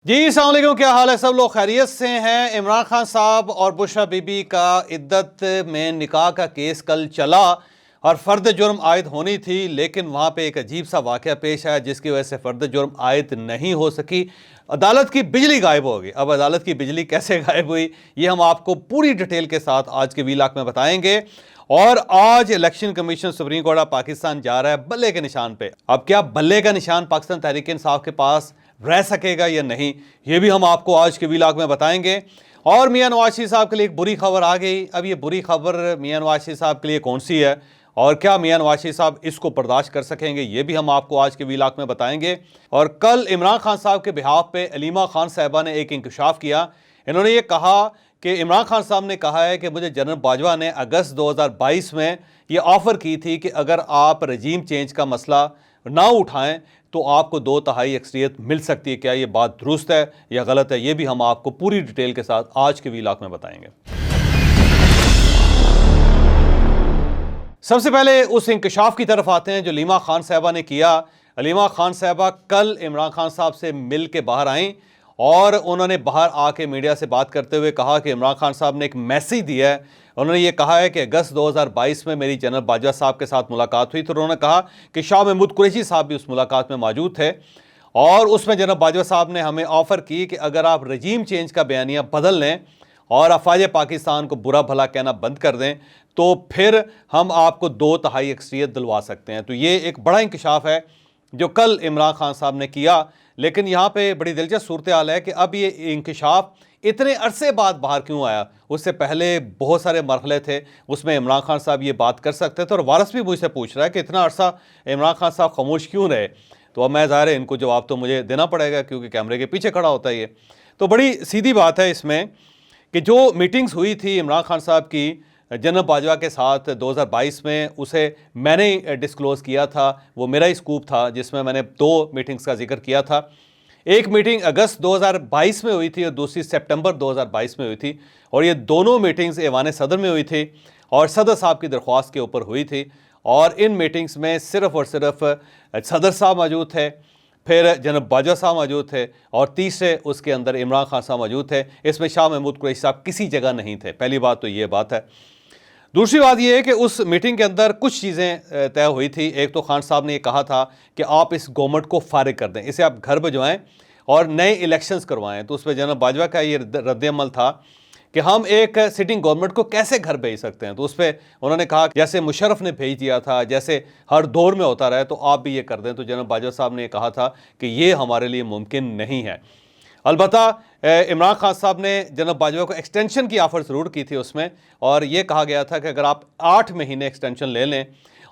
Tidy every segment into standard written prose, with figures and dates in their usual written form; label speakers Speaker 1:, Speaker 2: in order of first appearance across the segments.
Speaker 1: जी अस्सलाम वालेकुम, क्या हाल है? सब लोग खैरियत से हैं। इमरान खान साहब और बुशरा बीबी का इद्दत में निकाह का केस कल चला और फ़र्द जुर्म आयद होनी थी, लेकिन वहाँ पे एक अजीब सा वाक़या पेश आया जिसकी वजह से फ़र्द जुर्म आयद नहीं हो सकी। अदालत की बिजली गायब हो गई। अब अदालत की बिजली कैसे गायब हुई, ये हम आपको पूरी डिटेल के साथ आज के वीलाक में बताएंगे। और आज election commission supreme court of Pakistan जा रहा है बल्ले के निशान पे। अब क्या बल्ले का निशान पाकिस्तान तहरीक इंसाफ के पास रह सकेगा या नहीं, ये भी हम आपको आज के वीलाग में बताएंगे। और मियां नवाज शरीफ साहब के लिए एक बुरी खबर आ गई। अब ये बुरी खबर मियां नवाज शरीफ साहब के लिए कौन सी है और क्या मियां नवाज शरीफ साहब इसको बर्दाश्त कर सकेंगे, ये भी हम आपको आज के वीलाग में बताएंगे। और कल इमरान खान साहब के बिहाफ पे अलीमा खान साहिबा ने एक इंकशाफ किया। इन्होंने ये कहा कि इमरान खान साहब ने कहा है कि मुझे जनरल बाजवा ने अगस्त 2022 में ये ऑफ़र की थी कि अगर आप रजीम चेंज का मसला ना उठाएं तो आपको 2/3 अक्सरियत मिल सकती है। क्या ये बात दुरुस्त है या गलत है, ये भी हम आपको पूरी डिटेल के साथ आज के वीलाक में बताएंगे। सबसे पहले उस इंकशाफ की तरफ आते हैं जो अलीमा खान साहिबा ने किया। अलीमा खान साहिबा कल इमरान खान साहब से मिल के बाहर आईं और उन्होंने बाहर आके मीडिया से बात करते हुए कहा कि इमरान खान साहब ने एक मैसेज दिया है। उन्होंने ये कहा है कि अगस्त 2022 में मेरी जनरल बाजवा साहब के साथ मुलाकात हुई तो उन्होंने कहा कि शाह महमूद कुरैशी साहब भी उस मुलाकात में मौजूद थे और उसमें जनरल बाजवा साहब ने हमें ऑफ़र की कि अगर आप रजीम चेंज का बयानिया बदल लें और अफवाज पाकिस्तान को बुरा भला कहना बंद कर दें तो फिर हम आपको 2/3 अक्सरियत दिलवा सकते हैं। तो ये एक बड़ा इंकशाफ है जो कल इमरान खान साहब ने किया। लेकिन यहाँ पे बड़ी दिलचस्प सूरत हाल है कि अब ये इंकशाफ इतने अरसे बाद बाहर क्यों आया। उससे पहले बहुत सारे मरहले थे, उसमें इमरान खान साहब ये बात कर सकते थे। और वारस भी मुझसे पूछ रहा है कि इतना अरसा इमरान खान साहब खामोश क्यों रहे। तो अब मैं ज़ाहिर है इनको जवाब तो मुझे देना पड़ेगा क्योंकि कैमरे के पीछे खड़ा होता है ये। तो बड़ी सीधी बात है इसमें कि जो मीटिंग्स हुई थी इमरान खान साहब की जनरल बाजवा के साथ 2022 में, उसे मैंने डिस्क्लोज़ किया था। वो मेरा ही स्कूप था जिसमें मैंने 2 मीटिंग्स का जिक्र किया था। एक मीटिंग अगस्त 2022 में हुई थी और दूसरी सितंबर 2022 में हुई थी और ये दोनों मीटिंग्स ऐवान सदर में हुई थी और सदर साहब की दरख्वास्त के ऊपर हुई थी। और इन मीटिंग्स में सिर्फ़ और सिर्फ सदर साहब मौजूद थे, फिर जनरल बाजवा साहब मौजूद थे और तीसरे उसके अंदर इमरान खान साहब मौजूद थे। इसमें शाह महमूद कुरैशी साहब किसी जगह नहीं थे। पहली बात तो ये बात है। दूसरी बात यह है कि उस मीटिंग के अंदर कुछ चीज़ें तय हुई थी। एक तो खान साहब ने ये कहा था कि आप इस गवर्नमेंट को फारिग कर दें, इसे आप घर भिजवाएं और नए इलेक्शंस करवाएं। तो उस पर जनरल बाजवा का ये रद्द-ए-अमल था कि हम एक सिटिंग गवर्नमेंट को कैसे घर भेज सकते हैं। तो उस पर उन्होंने कहा जैसे मुशर्रफ ने भेज दिया था, जैसे हर दौर में होता रहा, तो आप भी ये कर दें। तो जनरल बाजवा साहब ने कहा था कि ये हमारे लिए मुमकिन नहीं है। अलबत्ता इमरान खान साहब ने जनरल बाजवा को एक्सटेंशन की ऑफ़र ज़रूर की थी उसमें, और ये कहा गया था कि अगर आप 8 महीने एक्सटेंशन ले लें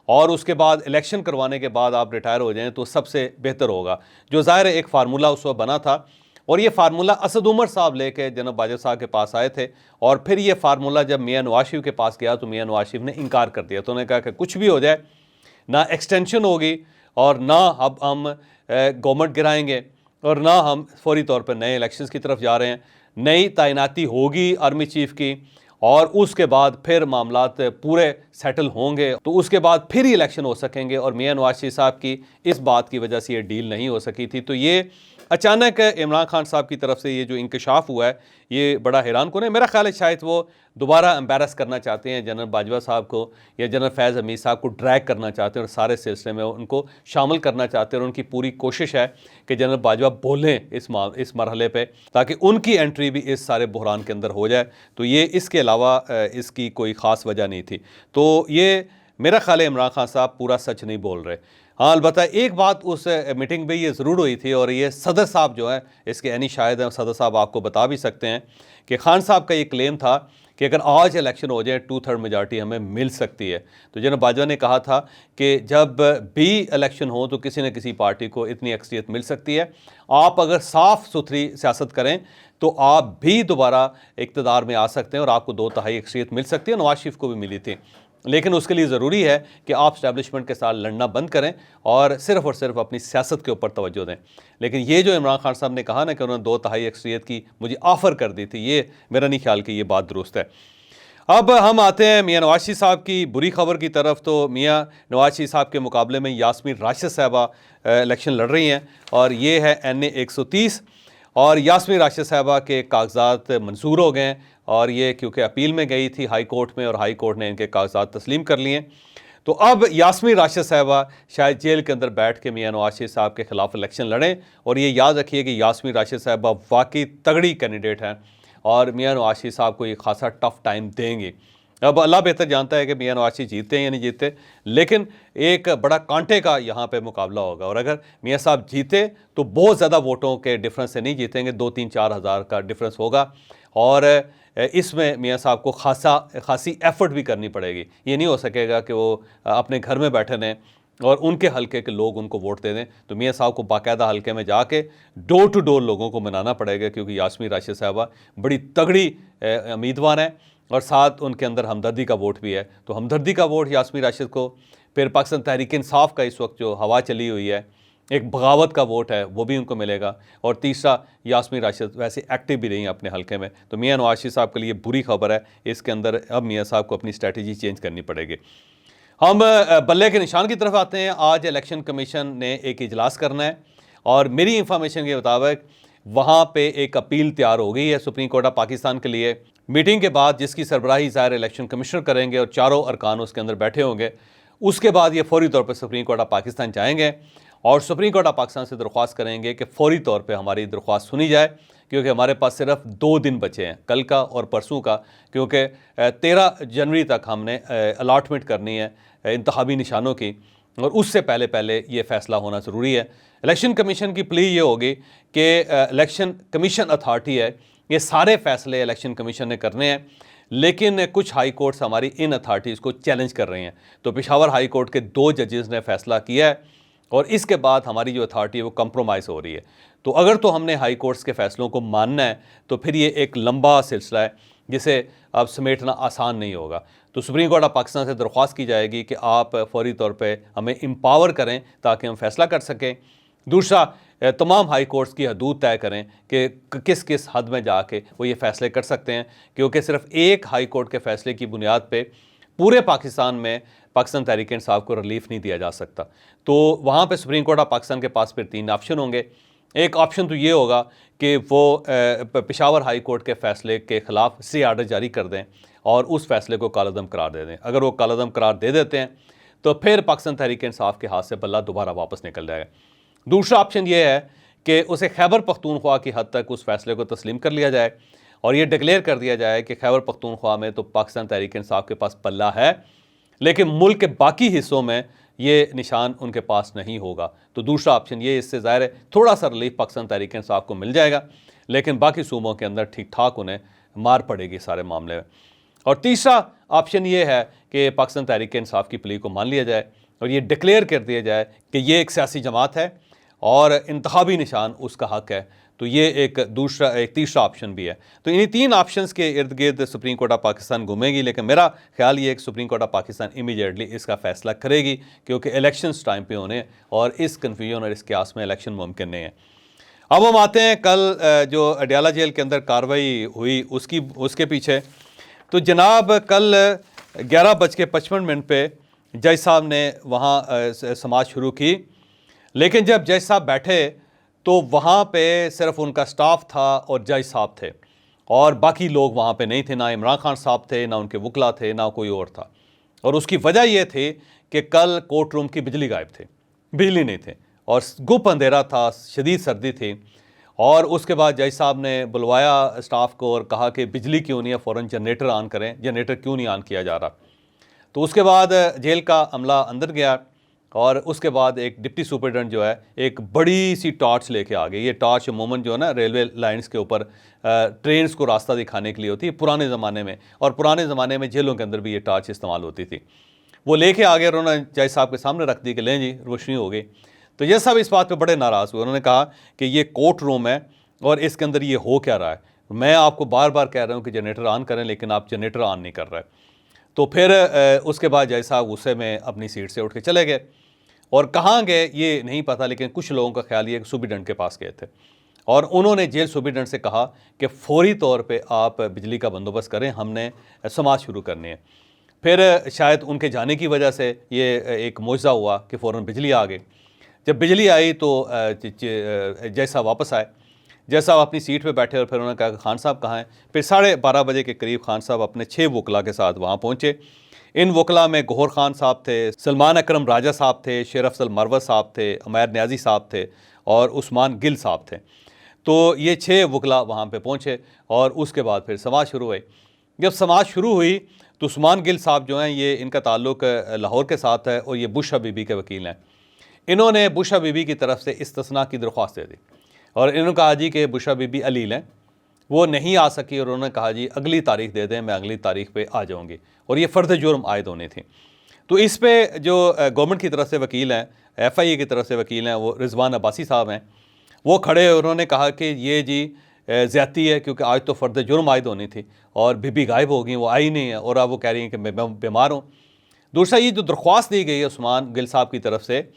Speaker 1: और उसके बाद इलेक्शन करवाने के बाद आप रिटायर हो जाएं तो सबसे बेहतर होगा। जो ज़ाहिर है एक फार्मूला उस वक्त बना था और ये फार्मूला असद उमर साहब लेके जनरल बाजवा साहब के पास आए थे और फिर ये फार्मूला जब मियां नवाज शरीफ के पास गया तो मियां नवाज शरीफ ने इनकार कर दिया। तो उन्होंने कहा कि कुछ भी हो जाए, ना एक्सटेंशन होगी और ना अब हम गवर्नमेंट गिराएंगे और ना हम फौरी तौर पर नए इलेक्शंस की तरफ जा रहे हैं। नई तैनाती होगी आर्मी चीफ की और उसके बाद फिर मामलात पूरे सेटल होंगे तो उसके बाद फिर ही इलेक्शन हो सकेंगे। और मियां नवाज शरीफ साहब की इस बात की वजह से ये डील नहीं हो सकी थी। तो ये अचानक इमरान खान साहब की तरफ से ये जो इंकशाफ हुआ है ये बड़ा हैरान कुन है। मेरा ख्याल है शायद वो दोबारा एम्बेरस करना चाहते हैं जनरल बाजवा साहब को या जनरल फैज़ हमीद साहब को ड्रैग करना चाहते हैं और सारे सिलसिले में उनको शामिल करना चाहते हैं। और उनकी पूरी कोशिश है कि जनरल बाजवा बोलें इस मरहले पे ताकि उनकी एंट्री भी इस सारे बहरान के अंदर हो जाए। तो ये इसके अलावा इसकी कोई ख़ास वजह नहीं थी। तो ये मेरा ख्याल है इमरान खान साहब पूरा सच नहीं बोल रहे। हाँ, अलबत्ता एक बात उस मीटिंग में ये ज़रूर हुई थी और ये सदर साहब जो है इसके यानी शायद सदर साहब आपको बता भी सकते हैं कि खान साहब का ये क्लेम था कि अगर आज इलेक्शन हो जाए 2/3 मेजॉरिटी हमें मिल सकती है। तो जनरल बाजवा ने कहा था कि जब भी इलेक्शन हो तो किसी न किसी पार्टी को इतनी अक्सरियत मिल सकती है। आप अगर साफ़ सुथरी सियासत करें तो आप भी दोबारा इक़्तिदार में आ सकते हैं और आपको 2/3 अक्सरियत मिल सकती है। नवाज शरीफ को भी मिली थी, लेकिन उसके लिए ज़रूरी है कि आप इस्टेब्लिशमेंट के साथ लड़ना बंद करें और सिर्फ अपनी सियासत के ऊपर तवज्जो दें। लेकिन ये जो इमरान खान साहब ने कहा ना कि उन्होंने 2/3 अक्सरियत की मुझे ऑफ़र कर दी थी, ये मेरा नहीं ख्याल कि ये बात दुरुस्त है। अब हम आते हैं मियां नवाज शरीफ साहब की बुरी खबर की तरफ। तो मियां नवाज शरीफ साहब के मुकाबले में यास्मीन राशिद साहबा इलेक्शन लड़ रही हैं और ये है NA 130 और यास्मीन राशिद साहबा के कागजात मंजूर हो गए हैं और ये क्योंकि अपील में गई थी हाई कोर्ट में और हाई कोर्ट ने इनके कागजात तस्लीम कर लिए। तो अब यास्मीन राशिद साहबा शायद जेल के अंदर बैठ के मियां नवाज शरीफ साहब के खिलाफ इलेक्शन लड़ें। और ये याद रखिए कि यास्मीन राशिद साहबा वाकई तगड़ी कैंडिडेट हैं और मियां नवाज शरीफ साहब को ये खासा टफ टाइम देंगे। अब अल्लाह बेहतर जानता है कि मियां नवाज शरीफ जीतते हैं या नहीं जीतते, लेकिन एक बड़ा कांटे का यहाँ पे मुकाबला होगा। और अगर मियां साहब जीते तो बहुत ज़्यादा वोटों के डिफरेंस से नहीं जीतेंगे, 2-3-4 हज़ार का डिफरेंस होगा। और इसमें मियां साहब को खासी एफर्ट भी करनी पड़ेगी। ये नहीं हो सकेगा कि वो अपने घर में बैठे रहें और उनके हलके के लोग उनको वोट दे दें। तो मियां साहब को बाकायदा हलके में जाके डोर टू डोर लोगों को मनाना पड़ेगा, क्योंकि यास्मीन राशिद साहबा बड़ी तगड़ी उम्मीदवार हैं और साथ उनके अंदर हमदर्दी का वोट भी है। तो हमदर्दी का वोट यास्मीन राशिद को, फिर पाकिस्तान तहरीक इंसाफ का इस वक्त जो हवा चली हुई है, एक बगावत का वोट है, वो भी उनको मिलेगा। और तीसरा, यास्मीन राशिद वैसे एक्टिव भी नहीं है अपने हलके में। तो मियां नवाज शरीफ साहब के लिए बुरी खबर है, इसके अंदर अब मियां साहब को अपनी स्ट्रैटेजी चेंज करनी पड़ेगी। हम बल्ले के निशान की तरफ आते हैं। आज इलेक्शन कमीशन ने एक इजलास करना है और मेरी इंफॉर्मेशन के मुताबिक वहाँ पे एक अपील तैयार हो गई है सुप्रीम कोर्ट ऑफ पाकिस्तान के लिए। मीटिंग के बाद जिसकी सरबराही ज़ाहिर इलेक्शन कमिश्नर करेंगे और चारों अरकान उसके अंदर बैठे होंगे, उसके बाद ये फौरी तौर पर सुप्रीम कोर्ट ऑफ पाकिस्तान जाएंगे और सुप्रीम कोर्ट ऑफ पाकिस्तान से दरख्वास्त करेंगे कि फौरी तौर पे हमारी दरख्वास्त सुनी जाए, क्योंकि हमारे पास सिर्फ 2 दिन बचे हैं, कल का और परसों का, क्योंकि 13 जनवरी तक हमने अलाटमेंट करनी है इंतखाबी निशानों की और उससे पहले पहले ये फ़ैसला होना ज़रूरी है। इलेक्शन कमीशन की प्ली ये होगी कि इलेक्शन कमीशन अथॉरिटी है, ये सारे फ़ैसले इलेक्शन कमीशन ने करने हैं, लेकिन कुछ हाई कोर्ट्स हमारी इन अथॉरिटीज़ को चैलेंज कर रही हैं। तो पेशावर हाई कोर्ट के 2 जजेस ने फ़ैसला किया है और इसके बाद हमारी जो अथॉरिटी है वो कंप्रोमाइज़ हो रही है। तो अगर तो हमने हाई कोर्ट्स के फ़ैसलों को मानना है तो फिर ये एक लंबा सिलसिला है जिसे अब समेटना आसान नहीं होगा। तो सुप्रीम कोर्ट ऑफ पाकिस्तान से दरख्वास्त की जाएगी कि आप फौरी तौर पे हमें एम्पावर करें ताकि हम फैसला कर सकें। दूसरा, तमाम हाई कोर्ट्स की हदूद तय करें कि किस किस हद में जाके वो ये फ़ैसले कर सकते हैं, क्योंकि सिर्फ एक हाई कोर्ट के फ़ैसले की बुनियाद पे पूरे पाकिस्तान में पाकिस्तान तहरीक इंसाफ को रिलीफ नहीं दिया जा सकता। तो वहाँ पे सुप्रीम कोर्ट ऑफ पाकिस्तान के पास फिर 3 ऑप्शन होंगे। एक ऑप्शन तो ये होगा कि वो पेशावर हाई कोर्ट के फ़ैसले के ख़िलाफ़ स्टे आर्डर जारी कर दें और उस फैसले को कालअदम करार दे दें। अगर वो कालअदम करार दे देते हैं तो फिर पाकिस्तान तहरीक इंसाफ के हाथ से बल्ला दोबारा वापस निकल जाएगा। दूसरा ऑप्शन ये है कि उसे खैबर पख्तूनख्वा की हद तक उस फैसले को तस्लीम कर लिया जाए और ये डिक्लेयर कर दिया जाए कि खैबर पख्तूनख्वा में तो पाकिस्तान तहरीक इंसाफ के पास पल्ला है, लेकिन मुल्क के बाकी हिस्सों में ये निशान उनके पास नहीं होगा। तो दूसरा ऑप्शन ये, इससे ज़ाहिर है थोड़ा सा रिलीफ पाकिस्तान तहरीक इंसाफ को मिल जाएगा, लेकिन बाकी सूबों के अंदर ठीक ठाक उन्हें मार पड़ेगी सारे मामले में। और तीसरा ऑप्शन ये है कि पाकिस्तान तहरीक इंसाफ की प्ली को मान लिया जाए और ये डिक्लेयर कर दिया जाए कि ये एक सियासी जमात है और इंतखाबी निशान उसका हक है। तो ये एक तीसरा ऑप्शन भी है। तो इन्हीं 3 ऑप्शंस के इर्द गिर्द सुप्रीम कोर्ट ऑफ पाकिस्तान घूमेगी, लेकिन मेरा ख्याल ये है कि supreme court of Pakistan immediately इसका फ़ैसला करेगी, क्योंकि इलेक्शंस टाइम पे होने और इस कन्फ्यूजन और इस क्यास में इलेक्शन मुमकिन नहीं है। अब हम आते हैं कल जो अडयाला जेल के अंदर कार्रवाई हुई उसके पीछे। तो जनाब कल 11:55 पे जज साहब ने वहाँ समाअत शुरू की, लेकिन जब जज साहब बैठे तो वहाँ पे सिर्फ उनका स्टाफ था और जज साहब थे और बाकी लोग वहाँ पे नहीं थे। ना इमरान खान साहब थे, ना उनके वकला थे, ना कोई और था। और उसकी वजह यह थी कि कल कोर्ट रूम की बिजली गायब थी, बिजली नहीं थे और गुप अंधेरा था, शदीद सर्दी थी। और उसके बाद जज साहब ने बुलवाया स्टाफ को और कहा कि बिजली क्यों नहीं है, फ़ौरन जनरेटर ऑन करें, जनरेटर क्यों नहीं ऑन किया जा रहा। तो उसके बाद जेल का अमला अंदर गया और उसके बाद एक डिप्टी सुपरिटेंडेंट जो है एक बड़ी सी टॉर्च लेके आ गई। ये टॉर्च अमूमन जो है ना रेलवे लाइंस के ऊपर ट्रेन्स को रास्ता दिखाने के लिए होती है पुराने ज़माने में, और पुराने ज़माने में जेलों के अंदर भी ये टॉर्च इस्तेमाल होती थी। वो लेके आ गए और उन्होंने जज साहब के सामने रख दी कि लें जी, रोशनी हो गई। तो जज साहब इस बात पे बड़े नाराज़ हुए। उन्होंने कहा कि ये कोर्ट रूम है और इसके अंदर ये हो क्या रहा है, मैं आपको बार बार कह रहा हूँ कि जनरेटर ऑन करें, लेकिन आप जनरेटर ऑन नहीं कर रहे। तो फिर उसके बाद जज साहब गुस्से में अपनी सीट से उठ के चले गए और कहाँ गए ये नहीं पता, लेकिन कुछ लोगों का ख्याल ये कि सुपरिटेंडेंट के पास गए थे और उन्होंने जेल सुपरिटेंडेंट से कहा कि फौरी तौर पे आप बिजली का बंदोबस्त करें, हमने समाअत शुरू करनी है। फिर शायद उनके जाने की वजह से ये एक मौजज़ा हुआ कि फ़ौरन बिजली आ गई। जब बिजली आई तो जज साहब वापस आए। जैसा आप अपनी सीट पे बैठे और फिर उन्होंने कहा कि खान साहब कहाँ हैं। फिर 12:30 बजे के करीब खान साहब अपने 6 वकला के साथ वहाँ पहुँचे। इन वकला में गौहर खान साहब थे, सलमान अकरम राजा साहब थे, शेर अफजल मरवत साहब थे, उमैर न्याजी साहब थे और उस्मान गिल साहब थे। तो ये 6 वकला वहाँ पे पहुँचे और उसके बाद फिर समाअत शुरू हुई। जब समाअत शुरू हुई तो उस्मान गिल साहब जो हैं, ये इनका ताल्लुक़ लाहौर के साथ है और ये बुशरा बीबी के वकील हैं। इन्होंने बुशरा बीबी की तरफ से इस्तिस्ना की दरख्वास्त दे दी और इन्होंने कहा जी कि बुशरा बीबी अलील हैं, वो नहीं आ सकी और उन्होंने कहा जी अगली तारीख दे दें, मैं अगली तारीख पे आ जाऊंगी और ये फ़र्द जुर्म आयद होनी थी। तो इस पे जो गवर्नमेंट की तरफ से वकील हैं, FIA की तरफ से वकील हैं, वो रिजवान अब्बासी साहब हैं, वो खड़े उन्होंने कहा कि ये जी ज़्यादती है क्योंकि आज तो फ़र्द जुर्म आयद होनी थी और बीबी गायब हो गई, वो आई नहीं है और अब वो कह रही हैं कि मैं बीमार हूँ। दूसरा, ये जो दरख्वास्त दी गई है उस्मान गिल साहब की तरफ से,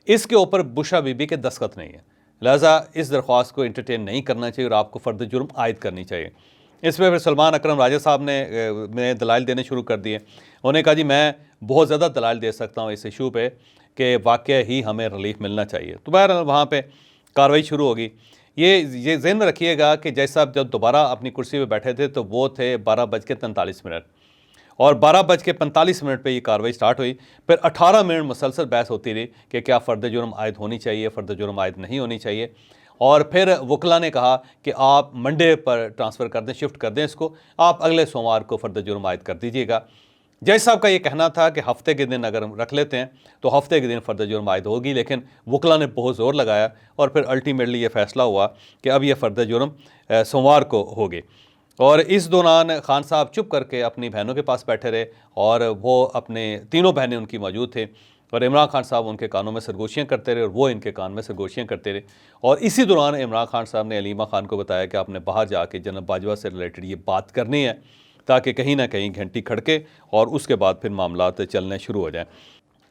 Speaker 1: इसके ऊपर बुशरा बीबी के दस्तखत नहीं है, लिहाजा इस दरख्वास्त को इंटरटेन नहीं करना चाहिए और आपको फ़र्द जुर्म आयद करनी चाहिए। इस पर फिर सलमान अकरम राजा साहब ने दलाइल देने शुरू कर दिए। उन्होंने कहा जी मैं बहुत ज़्यादा दलाइल दे सकता हूँ इस इशू पे कि वाक़ई ही हमें रिलीफ मिलना चाहिए। तो बहरहाल वहाँ पे कार्रवाई शुरू होगी। ये ज़हन में रखिएगा कि जैसा आप जब दोबारा अपनी कुर्सी पे बैठे थे तो वो थे 12:43 और 12:45 पे ये कार्रवाई स्टार्ट हुई। फिर 18 मिनट मुसलसल बहस होती रही कि क्या फ़र्द जुर्म आयद होनी चाहिए, फ़र्द जुर्म आयद नहीं होनी चाहिए। और फिर वकला ने कहा कि आप मंडे पर ट्रांसफ़र कर दें, शिफ्ट कर दें इसको, आप अगले सोमवार को फ़र्द जुर्म आयद कर दीजिएगा। जज साहब का ये कहना था कि हफ़्ते के दिन अगर हम रख लेते हैं तो हफ़्ते के दिन फ़र्द जुर्म आयद होगी, लेकिन वकला ने बहुत ज़ोर लगाया और फिर अल्टीमेटली ये फ़ैसला हुआ कि अब ये फ़र्द जुर्म सोमवार को होगी। और इस दौरान खान साहब चुप करके अपनी बहनों के पास बैठे रहे और वो अपने तीनों बहनें उनकी मौजूद थे और इमरान खान साहब उनके कानों में सरगोशियाँ करते रहे और वो इनके कान में सरगोशियाँ करते रहे। और इसी दौरान इमरान खान साहब ने अलीमा खान को बताया कि आपने बाहर जाके जनरल बाजवा से रिलेटेड ये बात करनी है ताकि कहीं ना कहीं घंटी खड़के और उसके बाद फिर मामलात चलने शुरू हो जाएँ।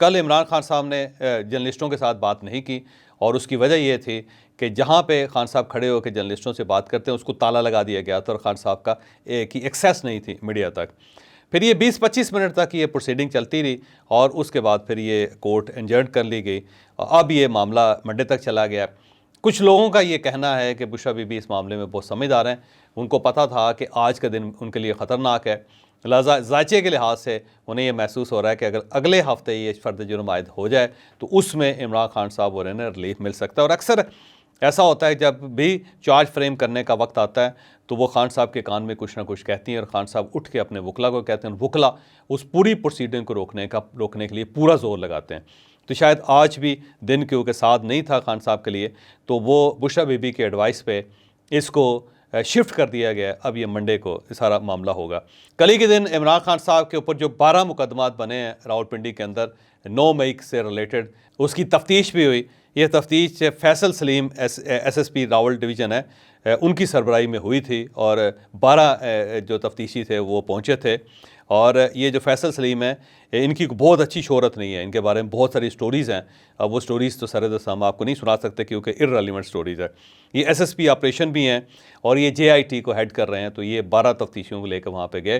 Speaker 1: कल इमरान खान साहब ने जर्नलिस्टों के साथ बात नहीं की और उसकी वजह ये थी कि जहाँ पे खान साहब खड़े होकर जर्नलिस्टों से बात करते हैं उसको ताला लगा दिया गया था और खान साहब का की एक्सेस नहीं थी मीडिया तक। फिर ये 20-25 मिनट तक ये प्रोसीडिंग चलती रही और उसके बाद फिर ये कोर्ट एडजर्न कर ली गई। अब ये मामला मंडे तक चला गया। कुछ लोगों का ये कहना है कि बुशरा बीबी इस मामले में बहुत समझदार हैं, उनको पता था कि आज का दिन उनके लिए ख़तरनाक है, लिहाजा जायचे के लिहाज से उन्हें यह महसूस हो रहा है कि अगर अगले हफ्ते ये फ़र्द जुर्म आयद हो जाए तो उसमें इमरान खान साहब और इन्हें रिलीफ मिल सकता है। और अक्सर ऐसा होता है जब भी चार्ज फ्रेम करने का वक्त आता है तो वो खान साहब के कान में कुछ ना कुछ कहती हैं और खान साहब उठ के अपने वकला को कहते हैं, वकला उस पूरी प्रोसीडिंग को रोकने के लिए पूरा जोर लगाते हैं। तो शायद आज भी दिन क्योंकि साथ नहीं था खान साहब के लिए, तो वो बुशरा बीबी के एडवाइस पे इसको शिफ्ट कर दिया गया। अब ये मंडे को सारा मामला होगा। कल ही के दिन इमरान खान साहब के ऊपर जो 12 मुकदमात बने हैं रावलपिंडी के अंदर 9 मई से रिलेटेड, उसकी तफ्तीश भी हुई। यह तफ्तीश फैसल सलीम SSP रावल डिवीज़न है, उनकी सरबराही में हुई थी और 12 जो तफ्तीशी थे वो पहुँचे थे। और ये जो फैसल सलीम है, इनकी बहुत अच्छी शोहरत नहीं है, इनके बारे में बहुत सारी स्टोरीज़ हैं। अब वो स्टोरीज़ तो सरदस्त हम आपको नहीं सुना सकते क्योंकि इर्रेलेवेंट स्टोरीज़ है। ये SSP ऑपरेशन भी हैं और ये JIT को हेड कर रहे हैं। तो ये 12 तफ्तीशियों को लेकर वहाँ पे गए।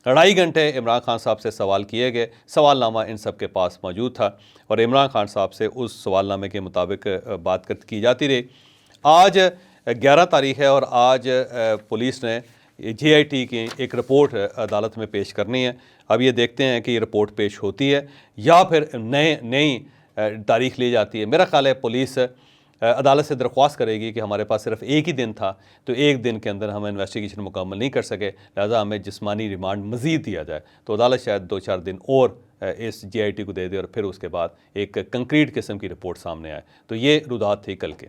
Speaker 1: 2.5 घंटे इमरान खान साहब से सवाल किए गए। सवालनामा इन सब के पास मौजूद था और इमरान खान साहब से उस सवालनामे के मुताबिक बात की जाती रही। आज 11 तारीख है और आज पुलिस ने JIT की एक रिपोर्ट अदालत में पेश करनी है। अब ये देखते हैं कि ये रिपोर्ट पेश होती है या फिर नई तारीख ली जाती है। मेरा ख्याल है पुलिस अदालत से दरख्वास्त करेगी कि हमारे पास सिर्फ एक ही दिन था, तो एक दिन के अंदर हम इन्वेस्टिगेशन मुकम्मल नहीं कर सके, लिहाजा हमें जिस्मानी रिमांड मज़ीद दिया जाए। तो अदालत शायद 2-4 दिन और इस JIT को दे दे और फिर उसके बाद एक कंक्रीट किस्म की रिपोर्ट सामने आए। तो ये रुदात थी कल के।